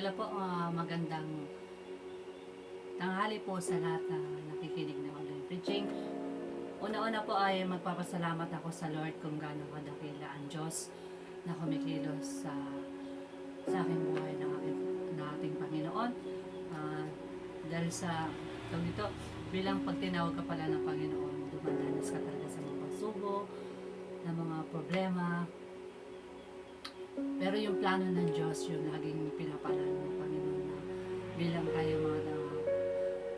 Hello po, magandang tanghali po sa lahat na nakikinig ng online preaching. Una-una po ay magpapasalamat ako sa Lord kung gaano kadakila ang Diyos na kumikilos sa aking buhay ng ating Panginoon. Dahil sa dito, bilang pagtinawag ka pala ng Panginoon, dumadanas ka talaga sa mga pagsubok, ng mga problema. Pero yung plano ng Diyos, yung laging pinapalala ng Panginoon na bilang tayo mga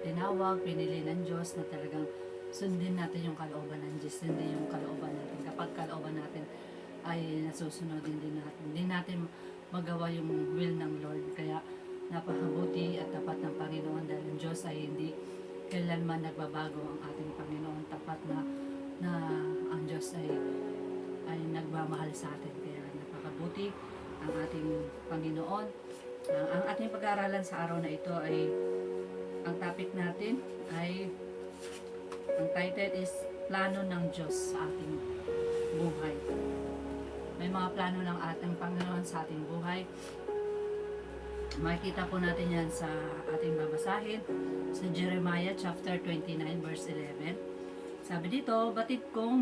tinawag, pinili ng Diyos na talagang sundin natin yung kalooban ng Diyos, hindi yung kalooban natin. Kapag kalooban natin ay nasusunod, hindi natin magawa yung will ng Lord. Kaya napakabuti at tapat ng Panginoon dahil ang Diyos ay hindi kailanman nagbabago. Ang ating Panginoon tapat na ang Diyos ay nagmamahal sa atin. Kaya napakabuti ang ating Panginoon. Ang ating pag-aaralan sa araw na ito ay ang topic natin ay ang title is Plano ng Diyos sa ating buhay. May mga plano ng ating Panginoon sa ating buhay. Makikita po natin yan sa ating babasahin sa Jeremiah chapter 29 verse 11. Sabi dito, batid kong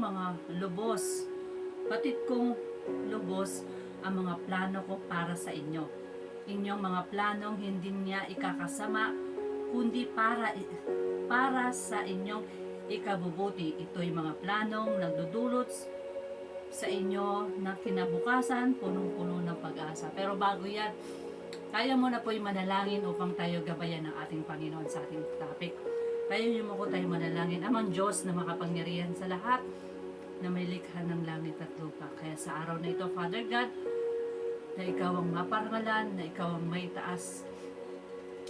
lubos ang mga plano ko para sa inyo. Inyong mga planong hindi niya ikakasama, kundi para sa inyong ikabubuti. Ito'y mga planong nagdudulot sa inyo na kinabukasan, punong-puno ng pag-asa. Pero bago yan, kaya mo na po'y manalangin upang tayo gabayan ng ating Panginoon sa ating topic. Kaya niyo mo ko tayo manalangin. Amang Diyos na makapangyarihan sa lahat, na may likha ng langit at lupa. Kaya sa araw na ito, Father God, na ikaw ang maparangalan, na ikaw ang may taas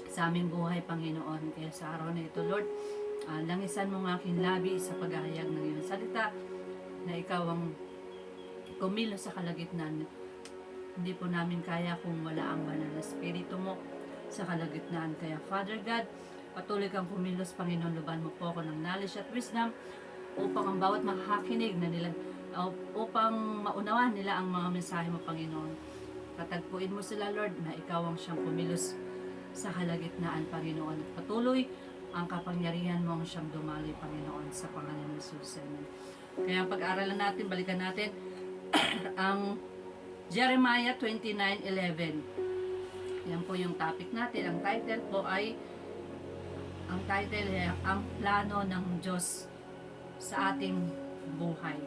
sa aming buhay, Panginoon. Kaya sa araw na ito, Lord, langisan mo ng aking labi sa paghahayag ng iyong salita, na ikaw ang kumilos sa kalagitnaan. Hindi po namin kaya kung wala ang banal na Espiritu mo sa kalagitnaan. Kaya Father God, patuloy kang kumilos, Panginoon. Luban mo po ako ng knowledge at wisdom upang ang bawat makakinig na nila, upang maunawan nila ang mga mensahe mo, Panginoon. Katagpuin mo sila, Lord, na ikaw ang siyang kumilos sa kalagitnaan, Panginoon. Patuloy ang kapangyarihan mo ang siyang dumaloy, Panginoon, sa pangalan ng Jesus. Amen. Kaya ang pag-aaralan natin, balikan natin ang Jeremiah 29:11. Yan po yung topic natin. Ang title po ay ang plano ng Diyos sa ating buhay.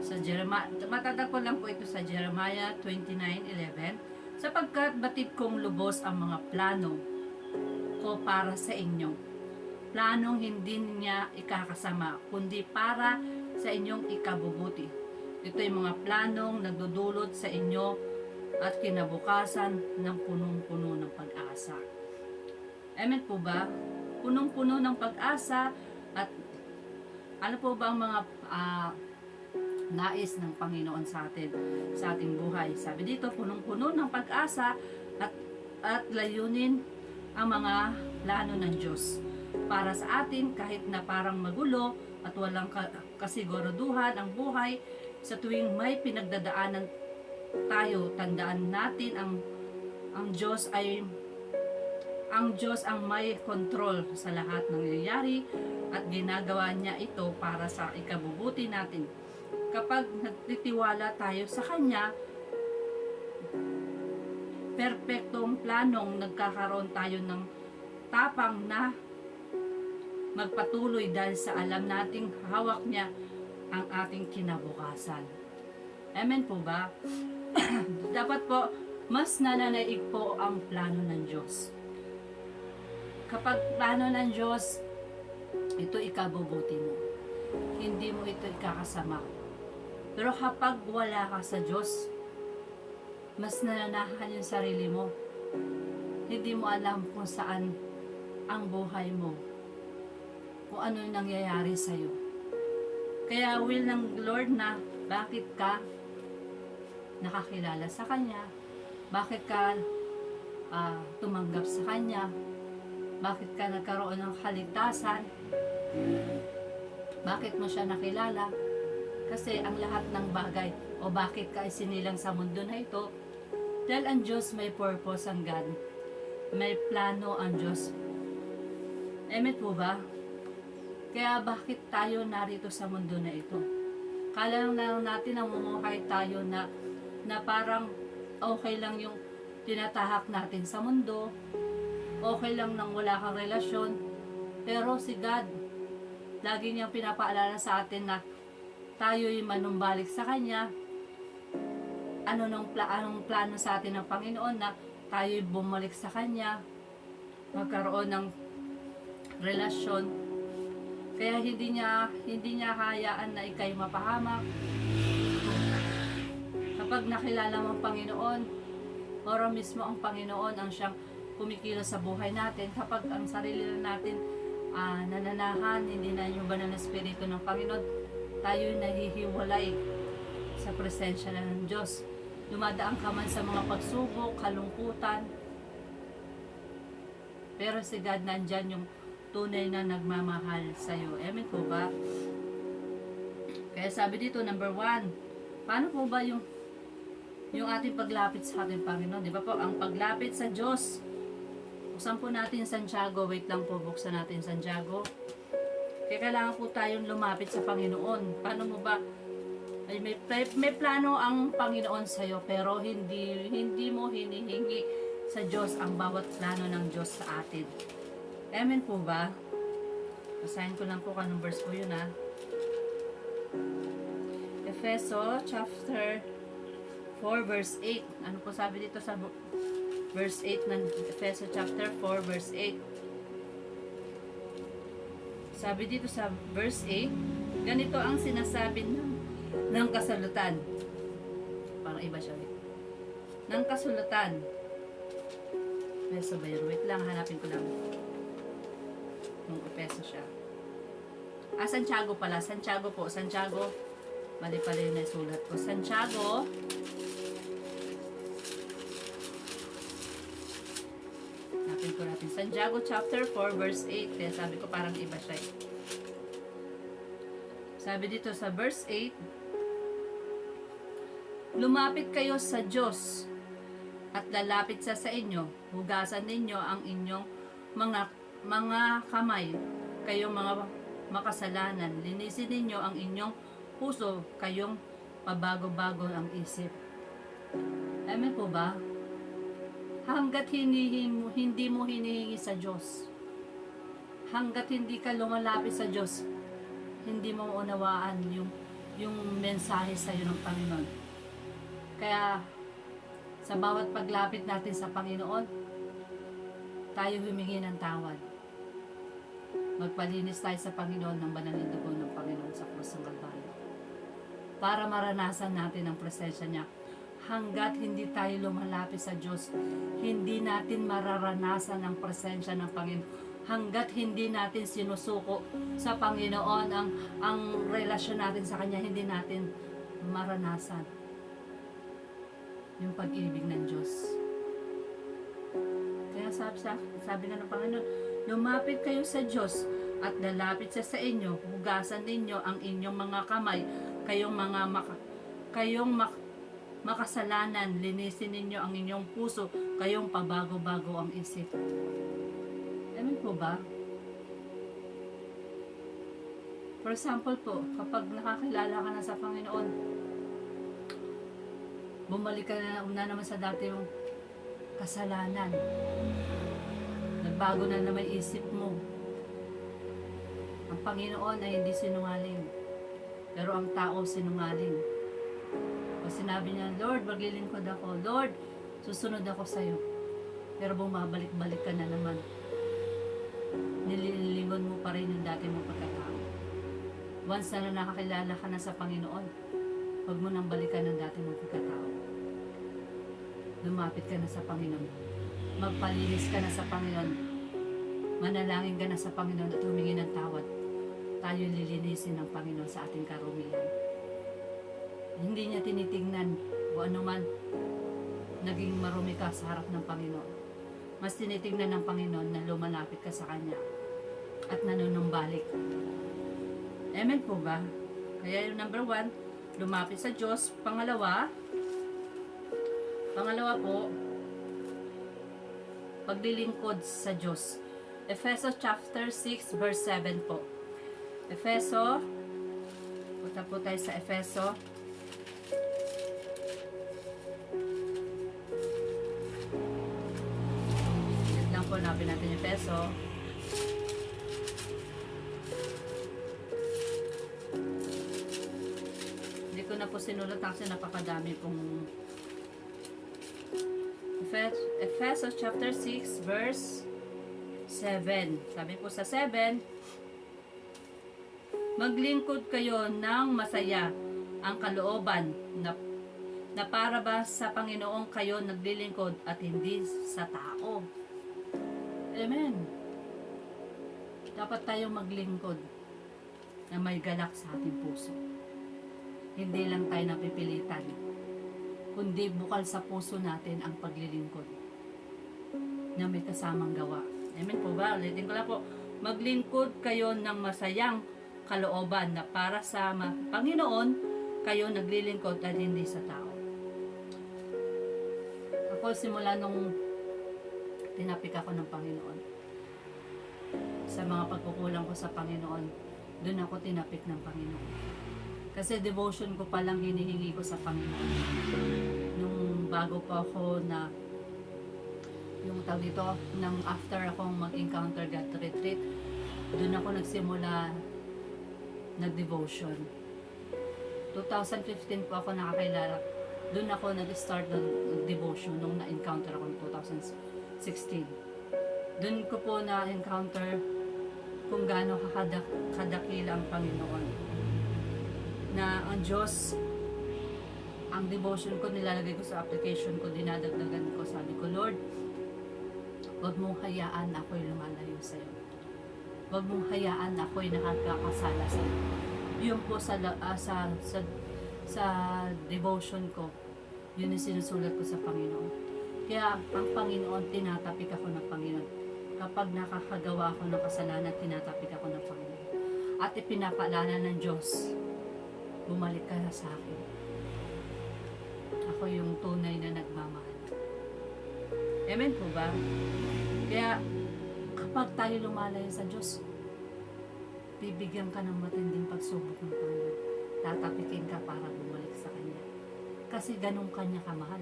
Sa Jeremiah, matatagpuan lang po ito sa Jeremiah 29:11. Sapagkat batid kong lubos ang mga plano ko para sa inyo. Planong hindi niya ikakasama, kundi para sa inyong ikabubuti. Ito'y mga planong nagdudulot sa inyo at kinabukasan ng punong-puno ng pag-asa. Amen po ba? Punong-puno ng pag-asa. At ano po ba ang mga nais ng Panginoon sa ating buhay? Sabi dito, punong-puno ng pag-asa at layunin ang mga plano ng Diyos para sa atin, kahit na parang magulo at walang kasiguraduhan ang buhay. Sa tuwing may pinagdadaanan tayo, tandaan natin ang Diyos ang may kontrol sa lahat ng nangyayari at ginagawa niya ito para sa ikabubuti natin. Kapag nagtitiwala tayo sa Kanya, perpektong planong nagkakaroon tayo ng tapang na magpatuloy dahil sa alam nating hawak niya ang ating kinabukasan. Amen po ba? Dapat po, mas nananaig po ang plano ng Diyos. Kapag plano ng Diyos, ito ikabubuti mo. Hindi mo ito ikakasama. Pero kapag wala ka sa Diyos, mas nananahan yung sarili mo. Hindi mo alam kung saan ang buhay mo. Kung ano yung nangyayari sa'yo. Kaya will ng Lord na bakit ka nakakilala sa Kanya, bakit ka tumanggap sa Kanya, bakit ka nagkaroon ng kaligtasan, bakit mo siya nakilala. Kasi ang lahat ng bagay o bakit ka isinilang sa mundo na ito Dahil ang Diyos may purpose ang God. May plano ang Diyos. Amen po ba? Kaya bakit tayo narito sa mundo na ito? Kala lang natin namumuhay tayo na parang okay lang yung tinatahak natin sa mundo. Okay lang nang wala kang relasyon. Pero si God, lagi niyang pinapaalala sa atin na tayo'y manumbalik sa Kanya. Anong plano sa atin ng Panginoon na tayo'y bumalik sa Kanya, magkaroon ng relasyon. Kaya hindi niya hayaan na ikay mapahamak. Kapag nakilala mo ang Panginoon, oro mismo ang Panginoon ang siyang kumikilos sa buhay natin. Kapag ang sarili natin nananahan, hindi na yung banal na espiritu ng Panginoon, tayo'y nahihiwalay sa presensya ng Diyos. Dumadaan ka man sa mga pagsubok, kalungkutan, pero si God nandyan yung tunay na nagmamahal sa'yo. Amen po ba? Kaya sabi dito, number 1, paano po ba yung ating paglapit sa ating Panginoon? Di ba po, ang paglapit sa Diyos. Buksan po natin Santiago. Wait lang po, buksan natin Santiago. Kaya kailangan po tayong lumapit sa Panginoon. Paano mo ba? Ay, may plano ang Panginoon sa'yo, pero hindi mo hinihingi sa Diyos ang bawat plano ng Diyos sa atin. Amen po ba? Basahin ko lang po kanong verse po yun ha. Efeso chapter 4 verse 8. Ano po sabi dito sa verse 8 ng Efeso chapter 4 verse 8? Sabi dito sa verse 8, ganito ang sinasabi ng kasulatan. Parang iba siya. Ng kasulatan. Efeso ba yun? Wait lang, hanapin ko lang. Nung Efeso siya. Santiago pala. Santiago po. Santiago. Mali pala yung nasulat ko. Santiago. Hanapin ko natin. Santiago chapter 4 verse 8. Kaya sabi ko parang iba siya. Sabi dito sa verse 8, lumapit kayo sa Diyos at lalapit sa inyo. Hugasan ninyo ang inyong mga kamay, kayong mga makasalanan. Linisin ninyo ang inyong puso, kayong pabago-bago ang isip. Amen po ba? Hanggat hindi mo hinihingi sa Diyos, hanggat hindi ka lumalapit sa Diyos, hindi mo unawaan yung mensahe sa iyo ng Panginoon. Kaya sa bawat paglapit natin sa Panginoon, tayo humingi ng tawad. Magpalinis tayo sa Panginoon ng banal na dugo ng Panginoon sa krus ng Kalbaryo. Para maranasan natin ang presensya niya. Hanggat hindi tayo lumalapit sa Diyos, hindi natin mararanasan ang presensya ng Panginoon. Hanggat hindi natin sinusuko sa Panginoon ang relasyon natin sa Kanya, hindi natin maranasan yung pag-ibig ng Diyos. Kaya sabi na ng Panginoon, lumapit kayo sa Diyos at lalapit siya sa inyo. Hugasan ninyo ang inyong mga kamay, kayong makasalanan. Linisin ninyo ang inyong puso, kayong pabago-bago ang isip. Amen po ba? For example po, kapag nakakilala ka na sa Panginoon, bumalik ka na naman sa dati yung kasalanan. Nagbago na naman isip mo. Ang Panginoon ay hindi sinungaling, pero ang tao sinungaling. Pag sinabi niya, Lord, maglilingkod ako. Lord, susunod ako sa'yo. Pero bumabalik-balik ka na naman. Nililingon mo pa rin yung dati mong pagkatao. Once na nakakilala ka na sa Panginoon, huwag mo nang balikan ng dati mong pagkatao. Lumapit ka na sa Panginoon. Magpalinis ka na sa Panginoon. Manalangin ka na sa Panginoon at humingi ng tawad. Tayo lilinisin ng Panginoon sa ating karumihan. Hindi niya tinitingnan kung ano man naging marumi ka sa harap ng Panginoon. Mas tinitingnan ng Panginoon na lumalapit ka sa Kanya at nanunumbalik. Amen po ba? Kaya yung number 1, lumapit sa Diyos. Pangalawa, Pangalawa po, paglilingkod sa Diyos. Efeso chapter 6 verse 7 po. Efeso, punta po tayo sa Efeso. Wait lang po, napin natin yung Efeso. Hindi ko na po sinulat kasi napakadami pong Efeso chapter 6 verse 7. Sabi po sa 7, maglingkod kayo ng masaya ang kalooban na para ba sa Panginoong kayo naglilingkod at hindi sa tao. Amen. Dapat tayong maglingkod na may galak sa ating puso. Hindi lang tayo napipilitan, kundi bukal sa puso natin ang paglilingkod na may kasamang gawa. Amen po ba? Ulitin ko lang po. Maglingkod kayo ng masayang kalooban na para sa Panginoon kayo naglilingkod at hindi sa tao. Ako simula nung tinapik ako ng Panginoon, sa mga pagkukulang ko sa Panginoon, doon ako tinapik ng Panginoon. Kasi devotion ko pa lang hinihingi ko sa Panginoon. Nung bago pa ako na yung tawag dito, nang after akong mag-encounter God retreat, doon ako nagsimula nag-devotion. 2015 po ako nakakilala. Doon ako nag-start ng devotion nung na-encounter ako ng 2016. Doon ko po na-encounter kung gaano kadakila ang Panginoon. Na ang Diyos, ang devotion ko nilalagay ko sa application ko, dinadagdagan ko, sabi ko, Lord, huwag mong hayaan ako'y lumalayo sa iyo. Huwag mong hayaan ako'y nakakasala sa iyo. Yun po sa devotion ko, yun yung sinusulat ko sa Panginoon. Kaya ang Panginoon, tinatapik ako ng Panginoon. Kapag nakakagawa ako ng kasalanan, tinatapik ako ng Panginoon. At ipinapaalala ng Diyos, bumalik ka na sa akin. Ako yung tunay na nagmamahal. Amen po ba? Kaya kapag tayo lumalayo sa Diyos, bibigyan ka ng matinding pagsubok ng Panginoon. Tatapikin ka para bumalik sa Kanya. Kasi ganun Kanya kamahal.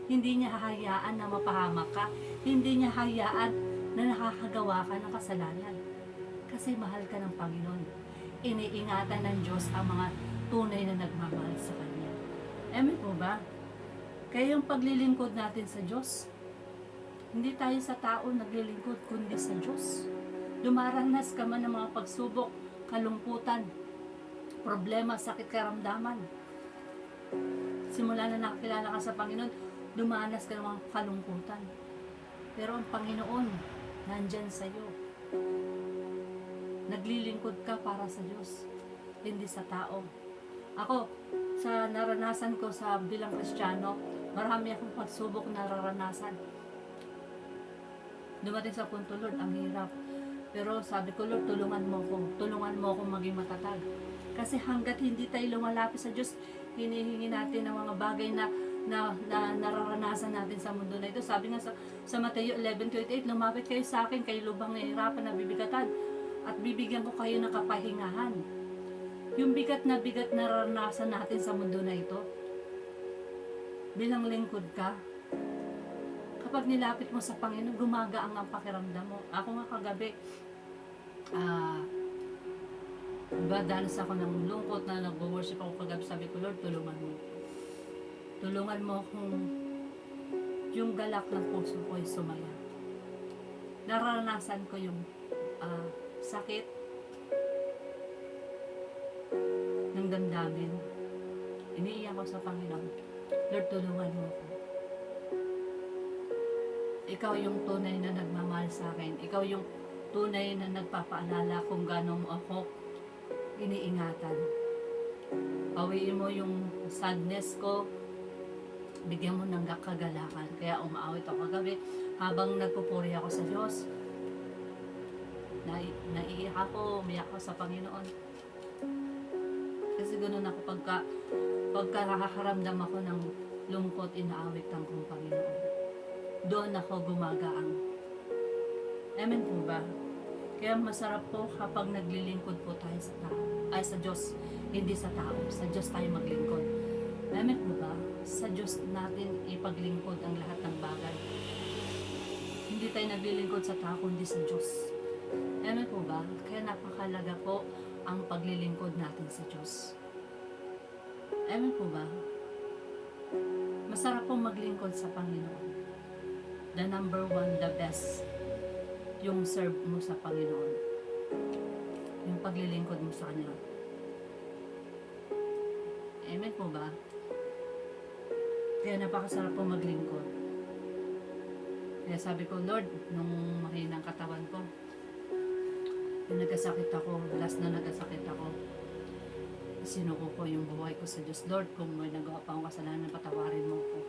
Hindi niya hahayaan na mapahamak ka. Hindi niya hahayaan na nakakagawa ka ng kasalanan. Kasi mahal ka ng Panginoon. Iniingatan ng Diyos ang mga tunay na nagmamahal sa Kanya. Amen po ba? Kaya yung paglilingkod natin sa Diyos, hindi tayo sa tao naglilingkod, kundi sa Diyos. Dumaranas ka man ng mga pagsubok, kalungkutan, problema, sakit, karamdaman. Simula na nakakilala ka sa Panginoon, dumanas ka ng mga kalungkutan. Pero ang Panginoon, nandyan sa iyo. Naglilingkod ka para sa Diyos, hindi sa tao. Ako, sa naranasan ko sa bilang Kristiyano, marami akong pagsubok na nararanasan. Dumating sa punto, Lord, ang hirap. Pero sabi ko, Lord, tulungan mo ako maging matatag. Kasi hanggat hindi tayo lumalapit sa Diyos, hinihingi natin ng mga bagay na nararanasan natin sa mundo na ito. Sabi nga sa Mateo 11:28, lumapit kayo sa akin, kayo lubang nahihirapan na bibigatan, at bibigyan ko kayo ng kapahingahan. Yung bigat na nararanasan natin sa mundo na ito, bilang lingkod ka, kapag nilapit mo sa Panginoon, gumagaang ang pakiramdam mo. Ako nga kagabi, danas ako ng lungkot na nag-worship ako kagabi. Sabi ko, Lord, tulungan mo. Tulungan mo kung yung galak ng puso ko ay sumaya. Nararanasan ko yung sakit ng damdamin. Iniiyak ko sa Panginoon, Lord, tulungan mo ko. Ikaw yung tunay na nagmamahal sa akin. Ikaw yung tunay na nagpapaalala kung gaano mo ako iniingatan. Pawiin mo yung sadness ko. Bigyan mo ng kagalakan. Kaya umaawit ako kagabi habang nagpupuri ako sa Diyos. Naiiyak ako, umiyak ako sa Panginoon. Kasi ganoon ako pagka nakakaramdam ako ng lungkot inaawitan kong Panginoon. Doon ako gumagaang. Amen po ba? Kaya masarap po kapag naglilingkod po tayo sa tao, ay sa Diyos, hindi sa tao. Sa Diyos tayo maglingkod. Amen po ba? Sa Diyos natin ipaglingkod ang lahat ng bagay. Hindi tayo naglilingkod sa tao, kundi sa Diyos. Amen po ba? Kaya napakalaga po ang paglilingkod natin sa Diyos. Amen po ba? Masarap po maglingkod sa Panginoon. The number one, the best, yung serve mo sa Panginoon. Yung paglilingkod mo sa Kanya. Amen po ba? Kaya napakasarap po maglingkod. Kaya sabi ko, Lord, nung mahinang katawan ko, yung nagkasakit ako, last na nagkasakit ako, sinuko ko yung buhay ko sa Diyos. Lord, kung may nagawa pa akong kasalanan, patawarin mo ko.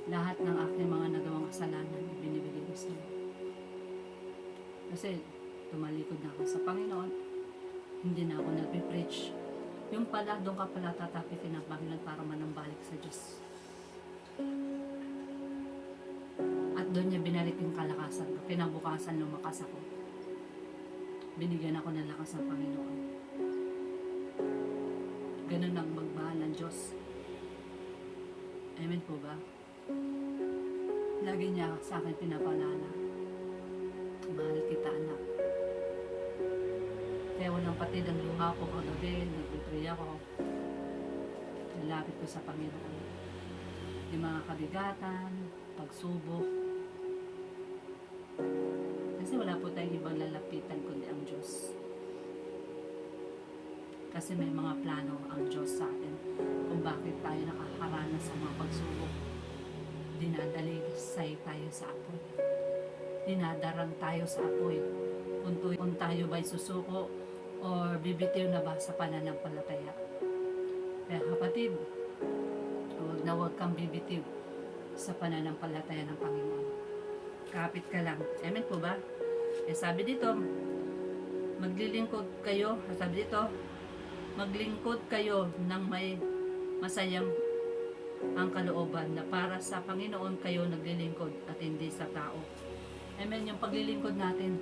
Lahat ng aking mga nagawang kasalanan, binibigay ko sa iyo. Kasi tumalikod na ako sa Panginoon, hindi na ako nagpipreach. Yung pala, doon ka pala tatapitin ng Panginoon para manambalik sa Diyos. At doon niya binalik yung kalakasan ko. Kinabukasan lumakas ako. Binigyan ako ng lakas ng Panginoon. Ganun ang magmahal ng Diyos. Amen po ba? Lagi niya sa akin pinapaalala. Mahal kita, anak. Kaya walang patid ang luha ko kagabi, nagpipray ako. Nalapit ko sa Panginoon. Yung mga kabigatan, pagsubok. Kasi wala po tayong ibang lalapitan kundi ang Diyos. Kasi may mga plano ang Diyos sa atin kung bakit tayo nakakaranas sa mga pagsubok. Dinadalisay tayo sa apoy. Dinadarang tayo sa apoy. Kung tayo ba'y susuko or bibitiw na ba sa pananampalataya. Kaya kapatid, huwag kang bibitiw sa pananampalataya ng Panginoon. Kapit ka lang. Amen po ba? Sabi dito, maglilingkod kayo. Sabi dito, maglingkod kayo ng may masayang ang kalooban na para sa Panginoon kayo naglilingkod at hindi sa tao. Amen. Yung paglilingkod natin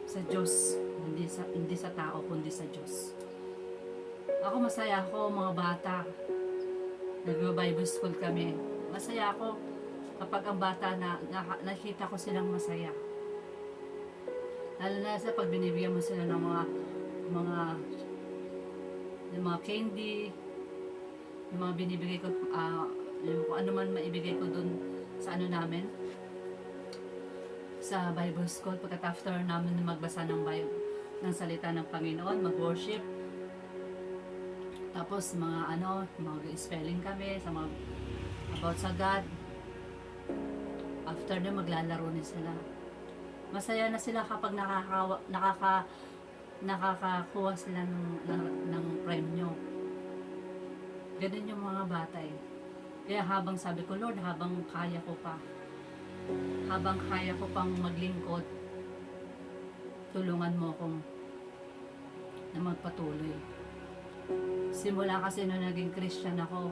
sa Diyos, hindi sa tao, kundi sa Diyos. Ako masaya ako, mga bata. Nag-Bible school kami. Masaya ako kapag ang bata nakita ko silang masaya. Lalo na sa pag binibigyan mo sila ng mga candy, yung mga binibigay ko, yung kung ano man maibigay ko dun sa ano namin, sa Bible School, pagkat after namin magbasa ng Bible, ng salita ng Panginoon, mag-worship, tapos mga spelling kami, sa mga about sa God, after na maglalaro din sila. Masaya na sila kapag nakakakuha sila ng premyo. Ganun yung mga bata eh. Kaya habang sabi ko, Lord, habang kaya ko pang maglingkod, tulungan mo akong na magpatuloy. Simula kasi nung naging Christian ako,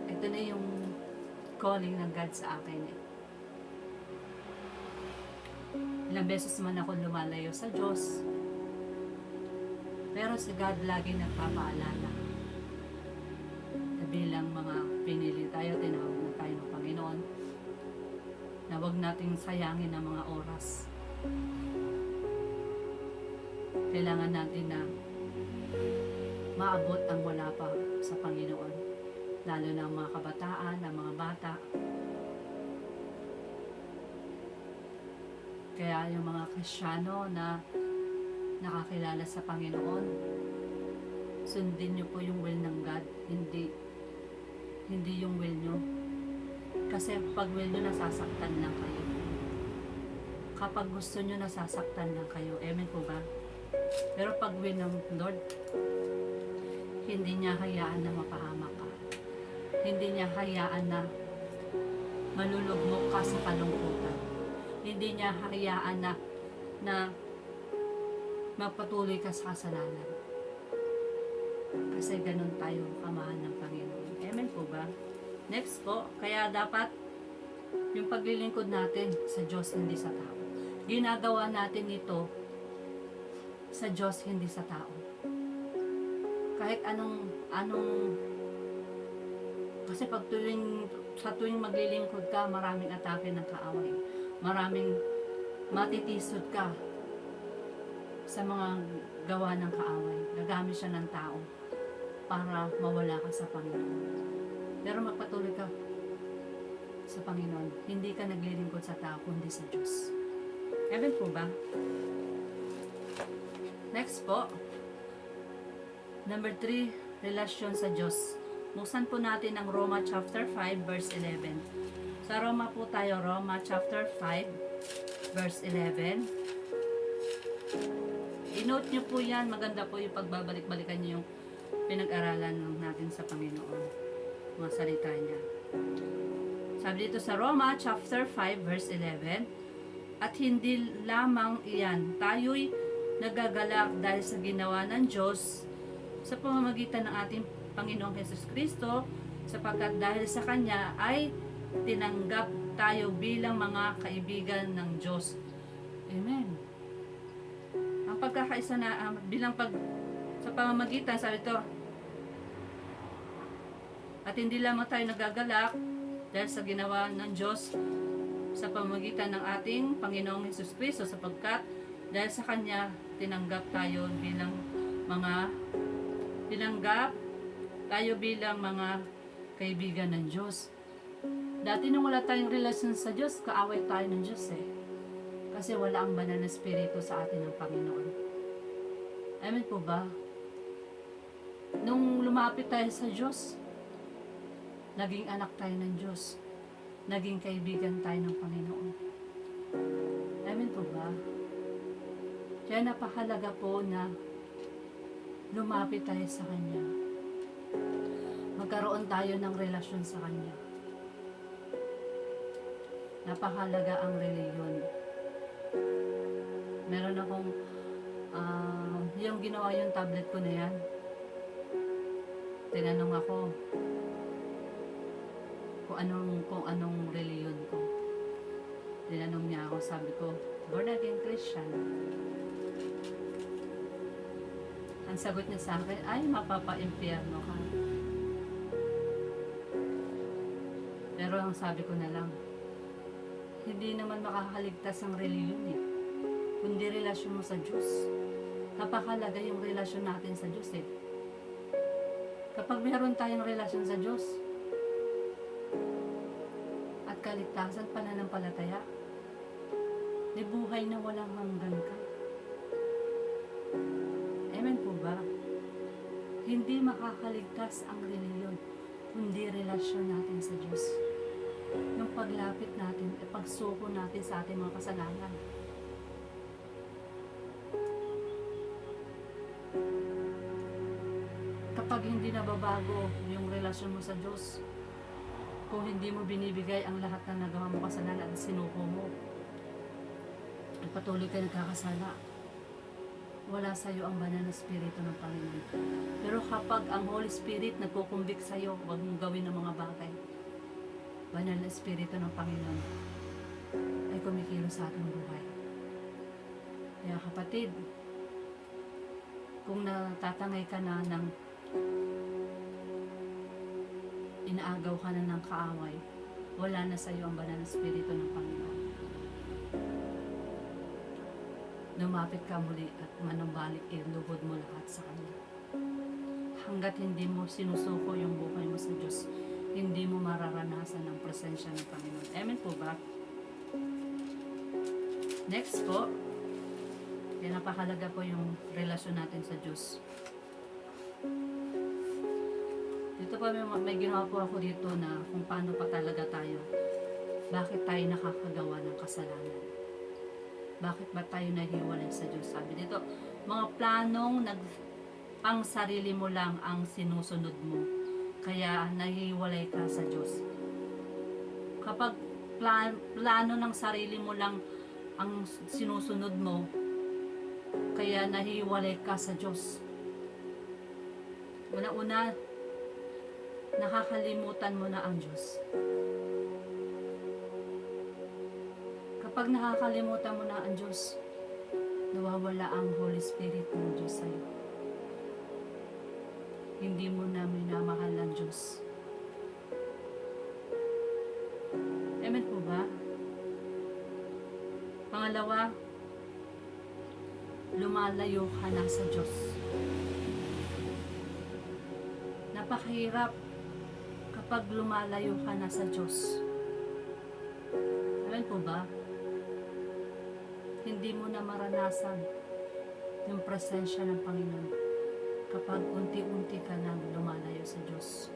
ito na yung calling ng God sa akin eh. Ilang beses man ako lumalayo sa Diyos, pero si God lagi nagpapaalala na bilang mga pinili tayo, tinawag na tayo ng Panginoon, na huwag nating sayangin ang mga oras. Kailangan natin na maabot ang wala pa sa Panginoon, lalo na ang mga kabataan, ang mga bata. Kaya yung mga Kristiyano na nakakilala sa Panginoon, sundin nyo po yung will ng God, hindi yung will nyo. Kasi pag will nyo, nasasaktan lang kayo. Kapag gusto nyo, nasasaktan lang kayo. Amen po ba? Pero pag will ng Lord, hindi niya hayaan na mapahamak ka. Hindi niya hayaan na malulugmok ka sa kalungkutan. Hindi niya hayaan na magpatuloy ka sa kasalanan. Kasi ganun tayo kamahal ng Panginoon. Amen po ba? Next po, kaya dapat yung paglilingkod natin sa Diyos, hindi sa tao. Ginagawa natin ito sa Diyos, hindi sa tao. Kahit anong kasi sa tuwing maglilingkod ka, maraming atake ng kaaway. Maraming matitisod ka sa mga gawa ng kaaway. Gagamit siya ng tao para mawala ka sa Panginoon. Pero magpatuloy ka sa Panginoon. Hindi ka naglilingkod sa tao, kundi sa Diyos. Amen po ba? Next po, number 3, relasyon sa Diyos. Buksan po natin ang Roma chapter 5 verse 11. Sa Roma po tayo, Roma chapter 5 verse 11. I-note nyo po yan, maganda po yung pagbabalik-balikan nyo yung pinag-aralan natin sa Panginoon. Mga salita niya. Sabi dito sa Roma chapter 5 verse 11, at hindi lamang iyan, tayo'y nagagalak dahil sa ginawa ng Diyos sa pamamagitan ng ating Panginoong Hesus Kristo, sapagkat dahil sa Kanya ay tinanggap tayo bilang mga kaibigan ng Diyos. Amen. Ang pagkakaisa na sa pamamagitan, sabi ito, at hindi lamang tayo nagagalak dahil sa ginawa ng Diyos sa pamamagitan ng ating Panginoong Hesus Kristo, sapagkat dahil sa Kanya tinanggap tayo bilang mga kaibigan ng Diyos. Dati nung wala tayong relasyon sa Diyos, kaaway tayo ng Diyos eh. Kasi wala ang banal na espiritu sa atin ng Panginoon. Amen po ba? Nung lumapit tayo sa Diyos, naging anak tayo ng Diyos. Naging kaibigan tayo ng Panginoon. Amen po ba? Kaya napakahalaga po na lumapit tayo sa Kanya. Magkaroon tayo ng relasyon sa Kanya. Napakahalaga ang reliyon. Meron akong yung ginawa yung tablet ko na yan. Tinanong ako kung anong reliyon ko. Tinanong niya ako, sabi ko, born again Christian. Ang sagot niya sa akin, ay mapapa-impyerno ka. Pero ang sabi ko na lang, hindi naman makakaligtas ang reliyon eh, kundi relasyon mo sa Diyos. Napakahalaga yung relasyon natin sa Diyos eh. Kapag meron tayong relasyon sa Diyos at kaligtasan, pananampalataya, may buhay na walang hanggan ka. Amen po ba? Hindi makakaligtas ang reliyon, kundi relasyon natin sa Diyos. Yung paglapit natin, pagsuko natin sa ating mga kasalanan. Kapag hindi nababago yung relasyon mo sa Diyos, kung hindi mo binibigay ang lahat na nagawa mo kasalanan at sinuko mo, at patuloy ka nagkakasala, wala sa iyo ang banal na espiritu ng Panginoon. Pero kapag ang Holy Spirit nagkukumbik sa iyo, huwag mong gawin ng mga bagay, banal na espiritu ng Panginoon ay kumikilos sa ating buhay. Kaya kapatid, kung natatangay ka na ng inaagaw ka na ng kaaway, wala na sa iyo ang banal na espiritu ng Panginoon. Lumapit ka muli at manumbalik, iluhod mo lahat sa Kanya. Hanggat hindi mo sinusuko yung buhay mo sa Diyos, hindi mo mararanasan ang presensya ng Panginoon. Amen po ba? Next po, kaya napakahalaga po yung relasyon natin sa Diyos. Dito po may ginawa po ako dito na kung paano pa talaga tayo. Bakit tayo nakakagawa ng kasalanan? Bakit ba tayo nahiwalay sa Diyos? Sabi dito, mga planong pang sarili mo lang ang sinusunod mo. Kaya nahiwalay ka sa Diyos. Kapag plano ng sarili mo lang ang sinusunod mo, kaya nahiwalay ka sa Diyos. Una-una, nakakalimutan mo na ang Diyos. Kapag nakakalimutan mo na ang Diyos, nawawala ang Holy Spirit ng Diyos sa'yo. Hindi mo na minamahal ang Diyos. Amen po ba? Pangalawa, lumalayo ka na sa Diyos. Napakahirap kapag lumalayo ka na sa Diyos. Amen po ba? Hindi mo na maranasan yung presensya ng Panginoon kapag unti-unti ka nang lumalayo sa Diyos.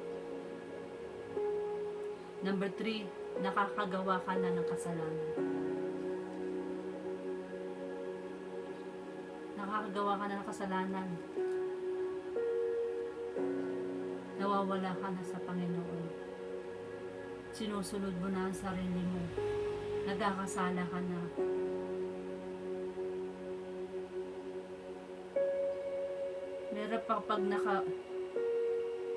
Number 3, nakakagawa ka na ng kasalanan. Nakakagawa ka na ng kasalanan. Nawawala ka na sa Panginoon. Sinusunod mo na ang sarili mo. Nagkakasala ka na. Meron pa pag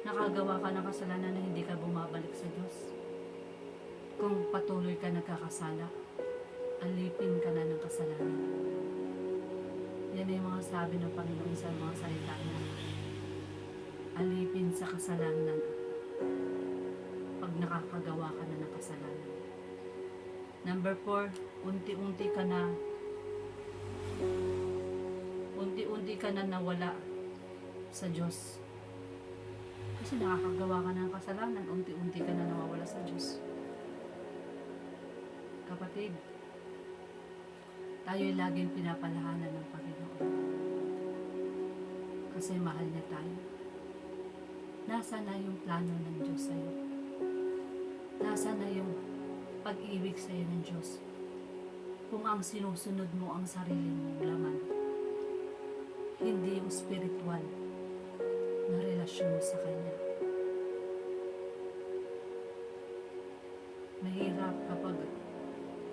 nakagawa ka ng kasalanan na hindi ka bumabalik sa Diyos. Kung patuloy ka nagkakasala, alipin ka na ng kasalanan. Yan yung mga sabi ng Panginoon sa mga salita niya. Alipin sa kasalanan pag nakakagawa ka na ng kasalanan. Number 4, unti-unti ka na nawala sa Diyos. Kasi nakakagawa ka na ng kasalanan, unti-unti ka na nawawala sa Diyos. Kapatid, tayo'y laging pinapalahanan ng Panginoon. Kasi mahal niya tayo. Nasa na yung plano ng Diyos sa'yo? Nasa na yung pag-ibig sa'yo ng Diyos? Kung ang sinusunod mo ang sarili mong laman, hindi yung spiritual na relasyon mo sa Kanya. Mahirap kapag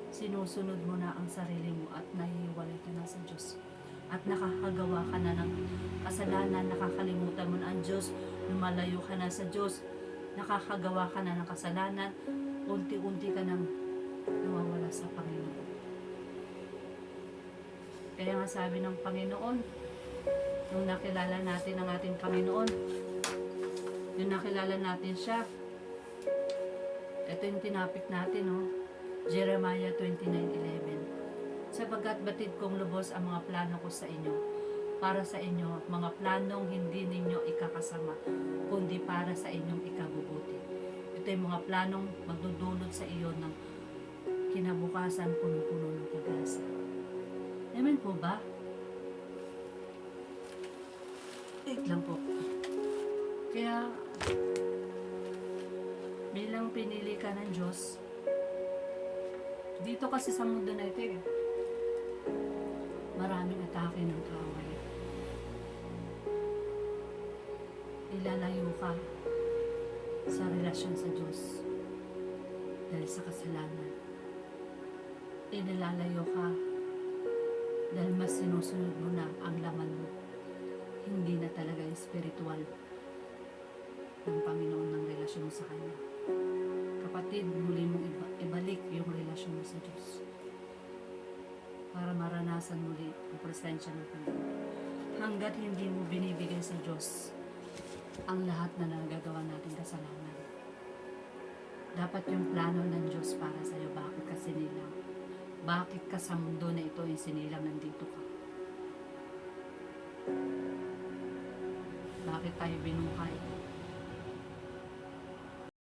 sinusunod mo na ang sarili mo at nahihiwalay ka na sa Diyos. At nakakagawa ka na ng kasalanan, nakakalimutan mo na ang Diyos, lumalayo ka na sa Diyos, nakakagawa ka na ng kasalanan, unti-unti ka nang nawawala sa Panginoon. Kaya nga sabi ng Panginoon, nung nakilala natin ang ating Panginoon, nung nakilala natin siya, ito yung tinapik natin, Jeremiah 29:11. Sapagkat batid kong lubos ang mga plano ko sa inyo, para sa inyo, mga planong hindi ninyo ikakasama, kundi para sa inyong ikabubuti. Ito yung mga planong magdudulot sa iyo ng kinabukasan punong-puno ng pag-asa. Amen po ba? Wait lang po. Kaya, bilang pinili ka ng Diyos, dito kasi sa mundo na ito, maraming atake ng kaaway. Ilalayo ka sa relasyon sa Diyos dahil sa kasalanan. Inilalayo ka dahil mas sinusunod mo na ang laman mo. Hindi na talaga spiritual ng Panginoon ng relasyon mo sa Kanya. Kapatid, muli mong ibalik yung relasyon mo sa Diyos para maranasan muli ang presensya ng Panginoon. Hanggat hindi mo binibigay sa Diyos ang lahat na nagagawa nating kasalanan. Dapat yung plano ng Diyos para sa iyo, bakit ka sinilang? Bakit ka sa mundo na ito yung sinilang nandito ka? Bakit tayo binuhay?